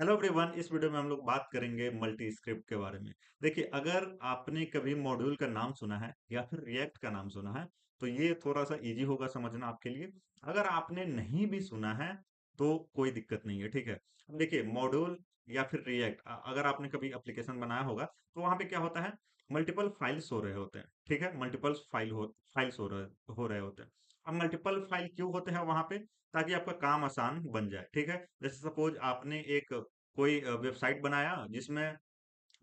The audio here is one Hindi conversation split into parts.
हेलो एवरीवन, इस वीडियो में हम लोग बात करेंगे मल्टी स्क्रिप्ट के बारे में। देखिए, अगर आपने कभी मॉड्यूल का नाम सुना है या फिर रिएक्ट का नाम सुना है तो ये थोड़ा सा इजी होगा समझना आपके लिए। अगर आपने नहीं भी सुना है तो कोई दिक्कत नहीं है, ठीक है। अब देखिए, मॉड्यूल या फिर रिएक्ट, अगर आपने कभी एप्लीकेशन बनाया होगा तो वहां पे क्या होता है, मल्टीपल फाइल्स हो रहे होते हैं, ठीक है। मल्टीपल फाइल्स हो रहे होते हैं। अब मल्टीपल फाइल क्यों होते हैं वहां पे? ताकि आपका काम आसान बन जाए, ठीक है। जैसे सपोज आपने एक कोई वेबसाइट बनाया जिसमें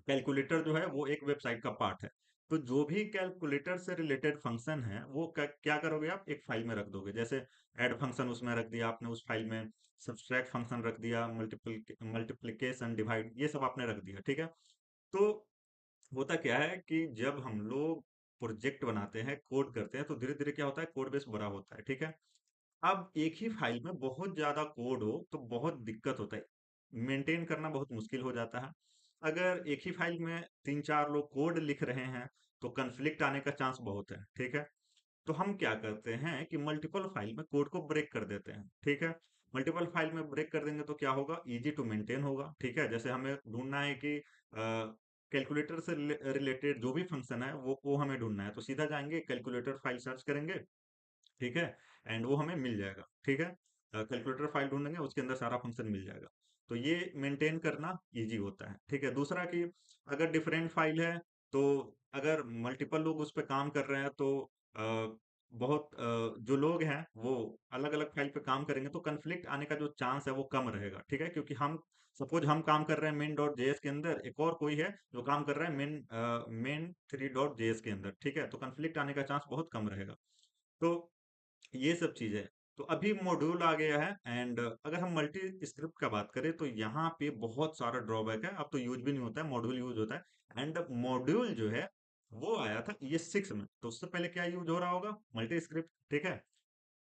कैलकुलेटर जो है वो एक वेबसाइट का पार्ट है। तो जो भी कैलकुलेटर से रिलेटेड फंक्शन है वो क्या करोगे, आप एक फाइल में रख दोगे। जैसे ऐड फंक्शन उसमें रख दिया आपने उस फाइल में, सब्सट्रैक्ट फंक्शन रख दिया, मल्टीप्लिकेशन डिवाइड ये सब आपने रख दिया, ठीक है। तो होता क्या है कि जब हम लोग प्रोजेक्ट बनाते हैं, कोड करते हैं, तो धीरे धीरे क्या होता है, कोड बेस बड़ा होता है, ठीक है। अब एक ही फाइल में बहुत ज्यादा कोड हो तो बहुत दिक्कत होता है, मेंटेन करना बहुत मुश्किल हो जाता है। अगर एक ही फाइल में तीन चार लोग कोड लिख रहे हैं तो कन्फ्लिक्ट आने का चांस बहुत है, ठीक है। तो हम क्या करते हैं कि मल्टीपल फाइल में कोड को ब्रेक कर देते हैं, ठीक है। मल्टीपल फाइल में ब्रेक कर देंगे तो क्या होगा, इजी टू मेंटेन होगा, ठीक है। जैसे हमें ढूंढना है कि कैलकुलेटर से रिलेटेड जो भी फंक्शन है वो हमें ढूंढना है, तो सीधा जाएंगे कैलकुलेटर फाइल सर्च करेंगे, ठीक है। एंड वो हमें मिल जाएगा, ठीक है। कैलकुलेटर फाइल ढूंढेंगे उसके अंदर सारा फंक्शन मिल जाएगा। तो ये मेंटेन करना इजी होता है, ठीक है। दूसरा कि अगर डिफरेंट फाइल है तो अगर मल्टीपल लोग उस पर काम कर रहे हैं तो जो लोग हैं वो अलग अलग फाइल पे काम करेंगे तो कन्फ्लिक्ट आने का जो चांस है वो कम रहेगा, ठीक है। क्योंकि हम सपोज हम काम कर रहे हैं मेन डॉट जेएस के अंदर, एक और कोई है जो काम कर रहा है मेन थ्री डॉट जेएस के अंदर, ठीक है। तो कन्फ्लिक्ट आने का चांस बहुत कम रहेगा। तो ये सब चीजें, तो अभी मॉड्यूल आ गया है। एंड अगर हम मल्टी स्क्रिप्ट का बात करें तो यहाँ पे बहुत सारा ड्रॉबैक है, अब तो यूज भी नहीं होता है, मॉड्यूल यूज होता है। एंड मॉड्यूल जो है वो आया था ये सिक्स में, तो उससे पहले क्या यूज हो रहा होगा, मल्टी स्क्रिप्ट, ठीक है।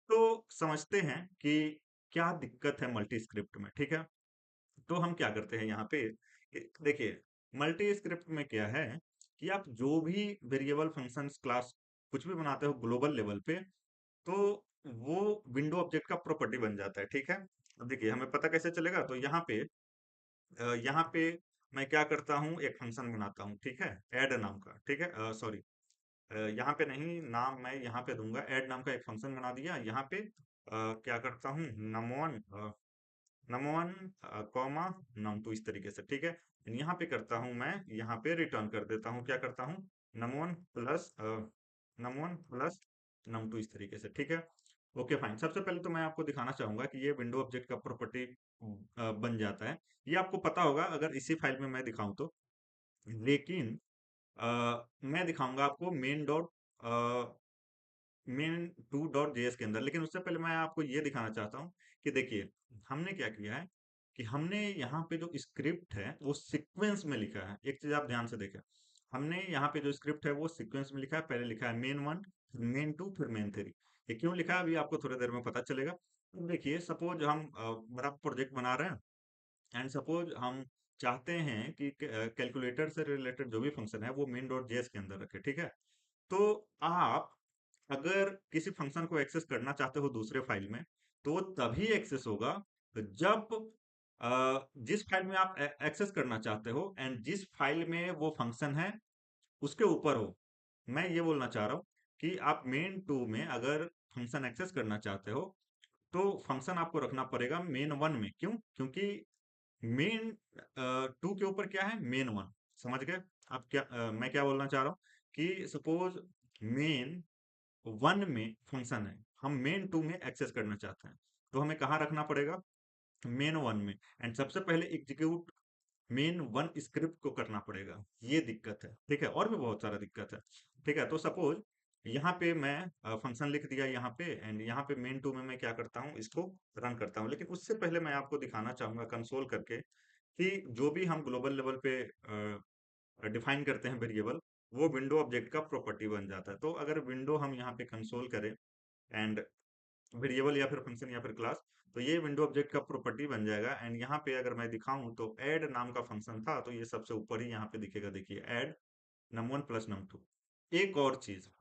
तो समझते हैं कि क्या दिक्कत है मल्टी स्क्रिप्ट में, ठीक है। तो हम क्या करते हैं यहाँ पे देखिए, मल्टी स्क्रिप्ट में क्या है कि आप जो भी वेरिएबल फंक्शंस क्लास कुछ भी बनाते हो ग्लोबल लेवल पे, तो वो विंडो ऑब्जेक्ट का प्रॉपर्टी बन जाता है, ठीक है। अब देखिए, हमें पता कैसे चलेगा, तो यहाँ पे मैं क्या करता हूँ, एक फंक्शन बनाता हूँ, ठीक है, ऐड नाम का, ठीक है। सॉरी, यहाँ पे नहीं, नाम मैं यहाँ पे दूंगा, ऐड नाम का एक फंक्शन बना दिया। यहाँ पे क्या करता हूँ, नम वन कॉमा num2 इस तरीके से, ठीक है। यहाँ पे करता हूँ मैं, यहाँ पे रिटर्न कर देता हूँ, क्या करता हूँ, num1 प्लस num2 इस तरीके से, ठीक है। ओके फाइन, सबसे पहले तो मैं आपको दिखाना चाहूंगा कि ये विंडो ऑब्जेक्ट का प्रॉपर्टी बन जाता है। ये आपको पता होगा अगर इसी फाइल में मैं दिखाऊं तो, लेकिन मैं दिखाऊंगा आपको मेन टू डॉट जेएस के अंदर। लेकिन उससे पहले मैं आपको ये दिखाना चाहता हूँ कि देखिए, हमने क्या किया है कि हमने यहाँ पे जो स्क्रिप्ट है वो सीक्वेंस में लिखा है। एक चीज आप ध्यान से देखें, हमने यहाँ पे जो स्क्रिप्ट है वो सीक्वेंस में लिखा है। पहले लिखा है मेन वन, फिर मेन टू, फिर मेन थ्री। ये क्यों लिखा है अभी आपको थोड़ी देर में पता चलेगा। तो देखिए, सपोज हम बड़ा प्रोजेक्ट बना रहे हैं, एंड सपोज हम चाहते हैं कि कैलकुलेटर से रिलेटेड जो भी फंक्शन है वो मेन डॉट जेएस के अंदर रखे, ठीक है। तो आप अगर किसी फंक्शन को एक्सेस करना चाहते हो दूसरे फाइल में, तो वो तभी एक्सेस होगा जब जिस फाइल में आप एक्सेस करना चाहते हो एंड जिस फाइल में वो फंक्शन है उसके ऊपर हो। मैं ये बोलना चाह रहा हूँ कि आप मेन टू में अगर फंक्शन एक्सेस करना चाहते हो तो फंक्शन आपको रखना पड़ेगा मेन वन में। क्यों? क्योंकि मेन टू के ऊपर क्या है, मेन वन। समझ गए आप क्या मैं क्या बोलना चाह रहा हूँ कि सपोज मेन वन में फंक्शन है, हम मेन टू में एक्सेस करना चाहते हैं, तो हमें कहाँ रखना पड़ेगा, मेन वन में। एंड सबसे पहले एग्जीक्यूट मेन वन स्क्रिप्ट को करना पड़ेगा। ये दिक्कत है, ठीक है। और भी बहुत सारा दिक्कत है, ठीक है। तो सपोज यहाँ पे मैं फंक्शन लिख दिया यहाँ पे, एंड यहाँ पे मेन टू में मैं क्या करता हूँ, इसको रन करता हूँ। लेकिन उससे पहले मैं आपको दिखाना चाहूंगा कंसोल करके कि जो भी हम ग्लोबल लेवल पे डिफाइन करते हैं वेरिएबल, वो विंडो ऑब्जेक्ट का प्रॉपर्टी बन जाता है। तो अगर विंडो हम यहाँ पे कंसोल करें एंड वेरिएबल या फिर फंक्शन या फिर क्लास, तो ये विंडो ऑब्जेक्ट का प्रॉपर्टी बन जाएगा। एंड यहाँ पे अगर मैं दिखाऊं तो ऐड नाम का फंक्शन था, तो ये सबसे ऊपर ही यहाँ पे दिखेगा, देखिए, ऐड num1 प्लस num2। एक और चीज,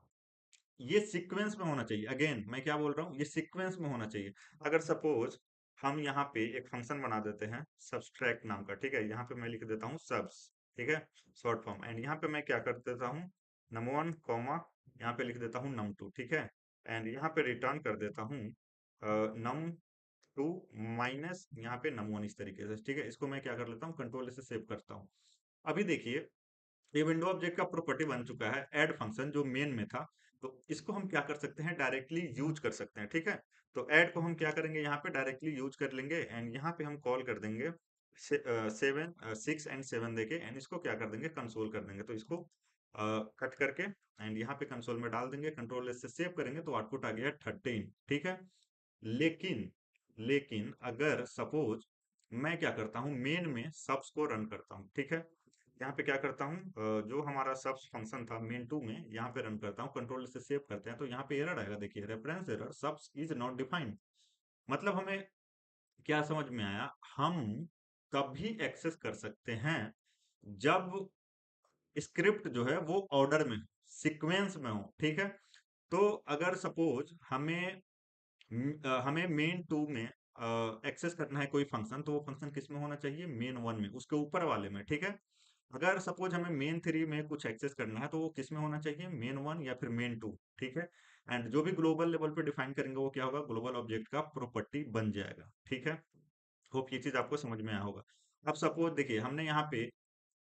ये सीक्वेंस में होना चाहिए। अगेन मैं क्या बोल रहा हूँ, ये सीक्वेंस में होना चाहिए। अगर सपोज हम यहाँ पे एक फंक्शन बना देते हैं सबस्ट्रैक्ट नाम का, ठीक है। यहाँ पे मैं लिख देता हूँ subs, ठीक है, शॉर्ट फॉर्म। एंड यहाँ पे मैं क्या कर देता हूँ, num1 कॉमा, यहाँ पे लिख देता हूँ num2, ठीक है। एंड यहाँ पे रिटर्न कर देता हूँ num2 माइनस यहाँ पे num1, इस तरीके से, ठीक है। इसको मैं क्या कर लेता हूँ, कंट्रोल से सेव करता हूँ। अभी देखिए, ये विंडो ऑब्जेक्ट का प्रॉपर्टी बन चुका है ऐड फंक्शन, जो मेन में था। तो इसको हम क्या कर सकते हैं, डायरेक्टली यूज कर सकते हैं, ठीक है। तो ऐड को हम क्या करेंगे, यहाँ पे डायरेक्टली यूज कर लेंगे। एंड यहाँ पे हम कॉल कर देंगे 6 एंड 7 देके, एंड इसको क्या कर देंगे, कंसोल कर देंगे। तो इसको कट करके एंड यहाँ पे कंसोल में डाल देंगे, कंट्रोल से सेव करेंगे, तो आउटपुट आ गया 13, ठीक है। लेकिन लेकिन अगर सपोज मैं क्या करता हूँ, मेन में सबस को रन करता हूँ, ठीक है। यहाँ पे क्या करता हूँ, जो हमारा सबस फंक्शन था मेन टू में, यहाँ पे रन करता हूँ, कंट्रोल से सेव करते हैं, तो यहाँ पे एरर आएगा, देखिए, रेफरेंस एरर, सबस इज नॉट डिफाइंड। मतलब हमें क्या समझ में आया, हम तभी एक्सेस कर सकते हैं जब स्क्रिप्ट जो है वो ऑर्डर में, सीक्वेंस में हो, ठीक है। तो अगर सपोज हमें मेन टू में एक्सेस करना है कोई फंक्शन, तो वो फंक्शन किस में होना चाहिए, मेन वन में, उसके ऊपर वाले में, ठीक है। अगर सपोज हमें मेन थ्री में कुछ एक्सेस करना है, तो वो किस में होना चाहिए, मेन वन या फिर मेन टू, ठीक है। एंड जो भी ग्लोबल लेवल पे डिफाइन करेंगे, वो क्या होगा, ग्लोबल ऑब्जेक्ट का प्रॉपर्टी बन जाएगा, ठीक है। होप ये चीज आपको समझ में आया होगा। अब सपोज देखिए, हमने यहाँ पे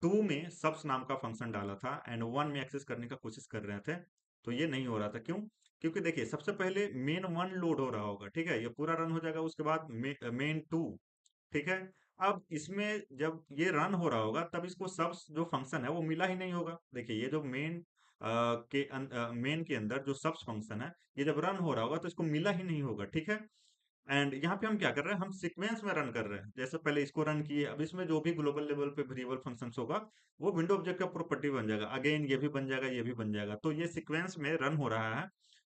टू में सबस नाम का फंक्शन डाला था एंड वन में एक्सेस करने का कोशिश कर रहे थे, तो ये नहीं हो रहा था, क्यों? क्योंकि देखिए, सबसे पहले मेन वन लोड हो रहा होगा, ठीक है, ये पूरा रन हो जाएगा, उसके बाद मेन टू, ठीक है। अब इसमें जब ये रन हो रहा होगा, तब इसको सबस जो फंक्शन है वो मिला ही नहीं होगा। देखिए, ये जो मेन के अंदर जो सबस फंक्शन है, ये जब रन हो रहा होगा तो इसको मिला ही नहीं होगा, ठीक है। एंड यहाँ पे हम क्या कर रहे हैं, हम सीक्वेंस में रन कर रहे हैं, जैसे पहले इसको रन किए, अब इसमें जो भी ग्लोबल लेवल पे वेरिएबल फंक्शंस होगा, वो विंडो ऑब्जेक्ट का प्रॉपर्टी बन जाएगा, अगेन ये भी बन जाएगा, ये भी बन जाएगा, तो ये सीक्वेंस में रन हो रहा है,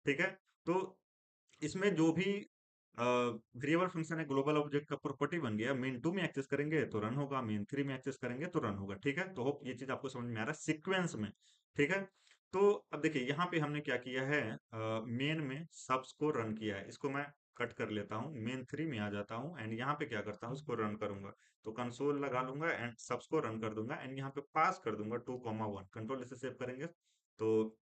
ठीक है। तो इसमें जो भी वेरिएबल फंक्शन है, ग्लोबल ऑब्जेक्ट का प्रॉपर्टी बन गया, मेन टू में एक्सेस करेंगे तो रन होगा, मेन थ्री में एक्सेस करेंगे तो रन होगा, ठीक है। तो होप ये चीज आपको समझ में आ रहा है, सीक्वेंस में, ठीक है। तो अब देखिए, यहाँ पे हमने क्या किया है, मेन में सबस को रन किया है, इसको मैं कट कर लेता हूँ, मेन थ्री में आ जाता हूँ, एंड यहाँ पे क्या करता हूँ, इसको रन करूंगा। तो कंसोल लगा लूंगा एंड सबस को रन कर दूंगा, एंड यहाँ पे पास कर दूंगा 2,1, कंट्रोल इसे सेव करेंगे। तो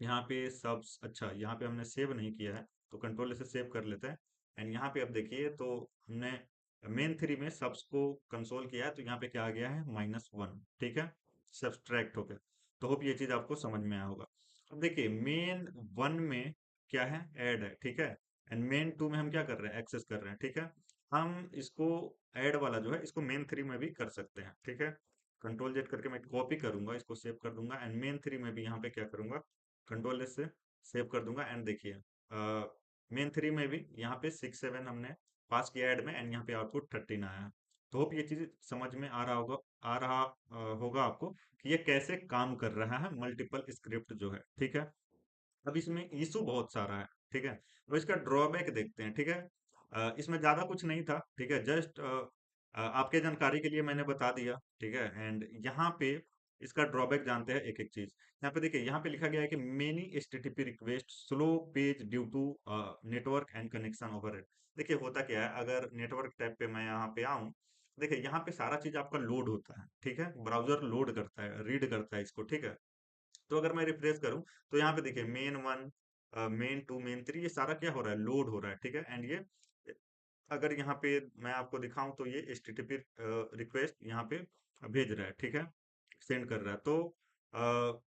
यहाँ पे सबस, अच्छा, यहाँ पे हमने सेव नहीं किया है, तो कंट्रोल से सेव कर लेते हैं। एंड यहाँ पे अब देखिए, तो हमने मेन थ्री में सबस को कंसोल किया है, तो यहाँ पे क्या आ गया है, -1, ठीक है, सब्सट्रैक्ट हो गया। तो होप ये चीज आपको समझ में आया होगा। अब देखिए, मेन वन में क्या है, ऐड है, ठीक है। एंड मेन टू में हम क्या कर रहे हैं, एक्सेस कर रहे हैं, ठीक है। हम इसको ऐड वाला जो है, इसको मेन थ्री में भी कर सकते हैं, ठीक है। कंट्रोल जेड करके मैं कॉपी करूंगा, इसको सेव कर दूंगा, एंड मेन थ्री में भी यहाँ पे क्या करूंगा, कंट्रोल एस से सेव कर दूंगा। एंड देखिए, मेन थ्री में भी यहाँ पे 6 7 हमने पास किया ऐड में, एंड यहाँ पे आउटपुट 13 आया है। तो होप ये चीज समझ में आ रहा होगा, होगा आपको, कि ये कैसे काम कर रहा है मल्टीपल स्क्रिप्ट जो है, ठीक है। अब इसमें इशू बहुत सारा है, ठीक है। तो इसका ड्रॉबैक देखते हैं, ठीक है। इसमें ज्यादा कुछ नहीं था, ठीक है, जस्ट आपके जानकारी के लिए मैंने बता दिया, ठीक है। एंड यहाँ पे इसका ड्रॉबैक जानते हैं एक एक चीज। यहाँ पे देखिए, यहाँ पे लिखा गया है कि many HTTP request slow page due to network and connection overhead. देखिए, होता क्या है, अगर नेटवर्क टैब पे मैं यहाँ पे आऊँ, देखिए, यहाँ पे सारा चीज आपका लोड होता है, ठीक है, ब्राउजर लोड करता है, रीड करता है इसको, ठीक है। तो अगर मैं रिफ्रेश करूं, तो यहाँ पे देखिए, main one, main two, main three, ये सारा क्या हो रहा है, लोड हो रहा है, ठीक है। एंड ये अगर यहाँ पे मैं आपको दिखाऊं, तो ये एचटीटीपी रिक्वेस्ट यहाँ पे भेज रहा है, ठीक है, सेंड कर रहा है। तो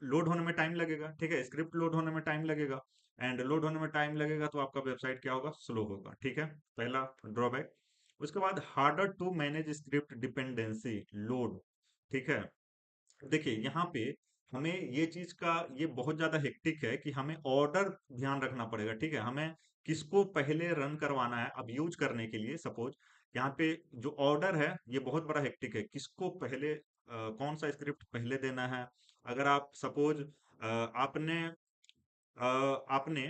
लोड होने में टाइम लगेगा, ठीक है, स्क्रिप्ट लोड होने में टाइम लगेगा, एंड लोड होने में टाइम लगेगा, तो आपका वेबसाइट क्या होगा, स्लो होगा, ठीक है। पहला ड्रॉबैक। उसके बाद harder to manage script dependency load, ठीक है। देखिए, यहाँ पे हमें ये चीज का, ये बहुत ज्यादा हेक्टिक है कि हमें ऑर्डर ध्यान रखना पड़ेगा, ठीक है। हमें किसको पहले रन करवाना है, अब यूज करने के लिए सपोज यहाँ पे जो ऑर्डर है, ये बहुत बड़ा हेक्टिक है, किसको पहले कौन सा स्क्रिप्ट पहले देना है। अगर आप सपोज आपने आपने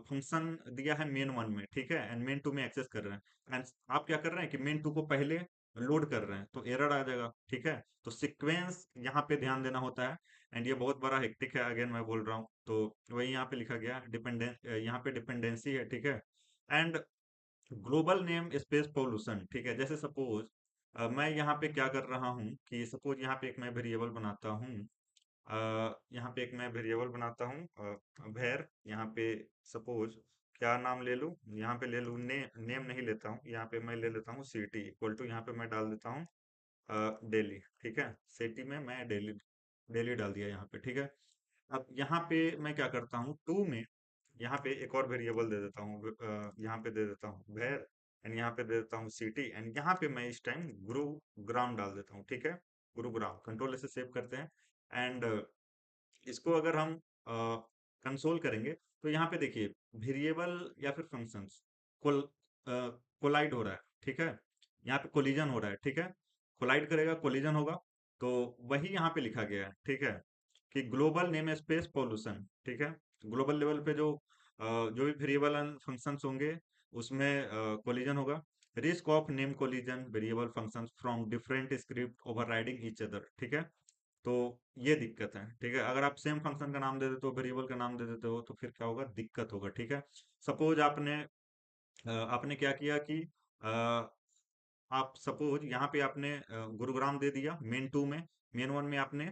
फंक्शन दिया है मेन वन में, ठीक है, एंड मेन टू में एक्सेस कर रहे हैं, एंड आप क्या कर रहे हैं कि मेन टू को पहले लोड कर रहे हैं, तो एरर आ जाएगा, ठीक है। तो सीक्वेंस यहाँ पे ध्यान देना होता है, एंड ये बहुत बड़ा हेक्टिक है, अगेन मैं बोल रहा हूँ। तो वही यहाँ पे लिखा गया डिपेंडेंस, यहाँ पे डिपेंडेंसी है, ठीक है। And global name space pollution, ठीक है। जैसे सपोज मैं यहाँ पे क्या कर रहा हूँ कि सपोज यहाँ पे एक मैं वेरिएबल बनाता हूँ। यहाँ पे एक मैं वेरिएबल बनाता हूँ वेर, यहाँ पे सपोज क्या नाम ले लूँ, यहाँ पे ले लूँ नेम नहीं लेता हूँ, यहाँ पे मैं ले लेता हूँ सिटी इक्वल टू, यहाँ पे मैं डाल देता हूँ डेली, ठीक है। सिटी में मैं डेली डेली डाल दिया यहाँ पे, ठीक है। अब यहाँ पे मैं क्या करता हूँ, टू में यहाँ पे एक और वेरिएबल दे देता हूँ, यहाँ पे दे देता हूँ वेर, एंड यहाँ पे दे देता हूँ सिटी, एंड यहाँ पे मैं इस टाइम गुरुग्राम डाल देता हूँ, ठीक है। गुरुग्राम कंट्रोल से सेव करते हैं। एंड इसको अगर हम कंसोल करेंगे तो यहाँ पे देखिए वेरिएबल या फिर फंक्शंस कोल कोलाइड हो रहा है, ठीक है। यहाँ पे कोलिजन हो रहा है, ठीक है। कोलाइड करेगा, कोलिजन होगा। तो वही यहाँ पे लिखा गया है, ठीक है, कि ग्लोबल नेम स्पेस पॉल्यूशन, ठीक है। ग्लोबल लेवल पे जो भी वेरिएबल एंड फंक्शंस होंगे उसमें कोलिजन होगा। Risk of name collision variable functions from different script overriding each other, ठीक है। तो ये दिक्कत है, ठीक है। अगर आप सेम फंक्शन का नाम दे देते हो, वेरिएबल का नाम दे देते हो, तो फिर क्या होगा, दिक्कत होगा, ठीक है। सपोज आपने क्या किया कि अ, आप सपोज यहाँ पे आपने गुरुग्राम दे दिया मेन टू में, मेन वन में आपने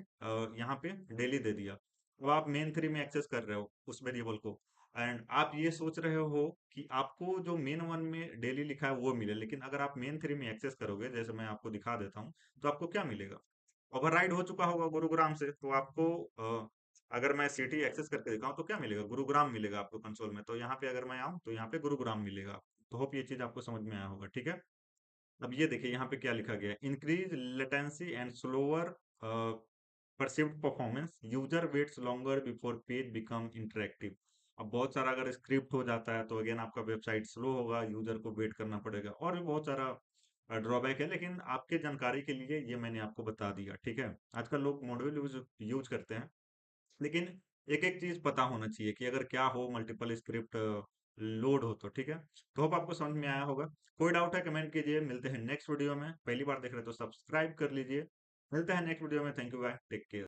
यहाँ पे डेली दे दिया। अब आप मेन थ्री में एक्सेस कर रहे हो उस वेरिएबल को, एंड आप ये सोच रहे हो कि आपको जो मेन वन में डेली लिखा है वो मिले, लेकिन अगर आप मेन थ्री में एक्सेस करोगे, जैसे मैं आपको दिखा देता हूँ, तो आपको क्या मिलेगा, ओवरराइड हो चुका होगा गुरुग्राम से। तो आपको अगर मैं सिटी एक्सेस करके दिखाऊं तो क्या मिलेगा, गुरुग्राम मिलेगा आपको कंसोल में। तो यहाँ पे अगर मैं आऊँ तो यहाँ पे गुरुग्राम मिलेगा। तो होप ये चीज आपको समझ में आया होगा, ठीक है। अब ये देखिए यहाँ पे क्या लिखा गया है, increase latency and slower perceived performance, user waits longer before page become interactive. अब बहुत सारा अगर स्क्रिप्ट हो जाता है तो अगेन आपका वेबसाइट स्लो होगा, यूजर को वेट करना पड़ेगा, और भी बहुत सारा ड्रॉबैक है, लेकिन आपके जानकारी के लिए ये मैंने आपको बता दिया, ठीक है। आजकल लोग मॉड्यूल यूज यूज करते हैं, लेकिन एक एक चीज पता होना चाहिए कि अगर क्या हो, मल्टीपल स्क्रिप्ट लोड हो तो, ठीक है। तो होप आपको समझ में आया होगा। कोई डाउट है कमेंट कीजिए, मिलते हैं नेक्स्ट वीडियो में। पहली बार देख रहे हो तो सब्सक्राइब कर लीजिए। मिलते हैं नेक्स्ट वीडियो में। Thank you, bye, take care.